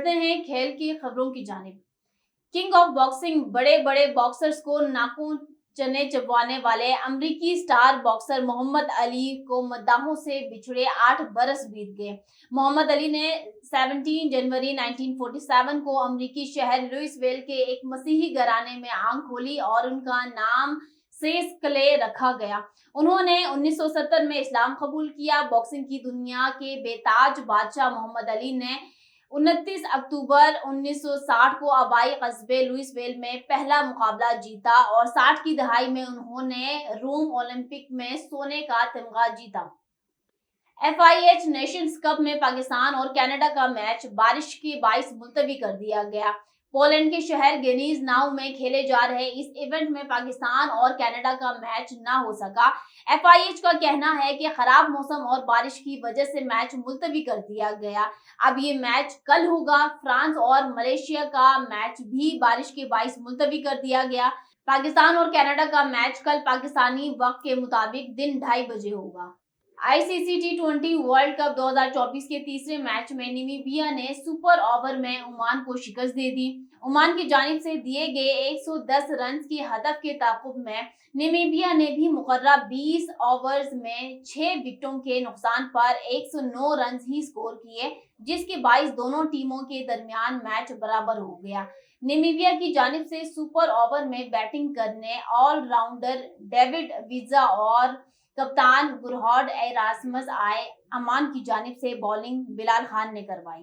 बढ़ते हैं खेल की खबरों की जानिब। किंग ऑफ बॉक्सिंग बड़े बड़े बॉक्सर्स को नाखून चने चबवाने वाले अमेरिकी स्टार बॉक्सर मोहम्मद अली को मद्दाहों से बिछड़े 8 बरस बीत गए। मोहम्मद अली ने 17 जनवरी 1947 को अमेरिकी शहर लुइसविल के एक मसीही घराने में आंख खोली और उनका नाम सेस क्ले रखा गया। उन्होंने 1970 में इस्लाम कबूल किया। बॉक्सिंग की दुनिया के बेताज बादशाह मोहम्मद अली ने 29 अक्टूबर 1960 को आबाई कस्बे लुइसविल में पहला मुकाबला जीता और 60 की दहाई में उन्होंने रोम ओलंपिक में सोने का तमगा जीता। FIH नेशंस कप में पाकिस्तान और कनाडा का मैच बारिश के बाइस मुलतवी कर दिया गया। पोलैंड के शहर गेनीज नाउ में खेले जा रहे इस इवेंट में पाकिस्तान और कनाडा का मैच ना हो सका। FIH का कहना है कि खराब मौसम और बारिश की वजह से मैच मुलतवी कर दिया गया। अब ये मैच कल होगा। फ्रांस और मलेशिया का मैच भी बारिश के बाइस मुलतवी कर दिया गया। पाकिस्तान और कनाडा का मैच कल पाकिस्तानी वक्त के मुताबिक दिन 2:30 बजे होगा। ICC T20 वर्ल्ड कप 2024 के तीसरे मैच में नामीबिया ने सुपर ओवर में ओमान को शिकस्त दे दी। ओमान की जानिब से दिए गए 110 रन की हदफ के ताक़ुब में नामीबिया ने भी मुकर्रर 20 ओवर्स में 6 विकेटों के नुकसान पर 109 रन ही स्कोर किए, जिसके बाइस दोनों टीमों के दरमियान मैच बराबर हो गया। नामीबिया की जानिब से सुपर ओवर में बैटिंग करने ऑलराउंडर डेविड विजा और कप्तान गुरहार्ड एरास्मस आए। ओमान की जानिब से बॉलिंग बिलाल खान ने करवाई।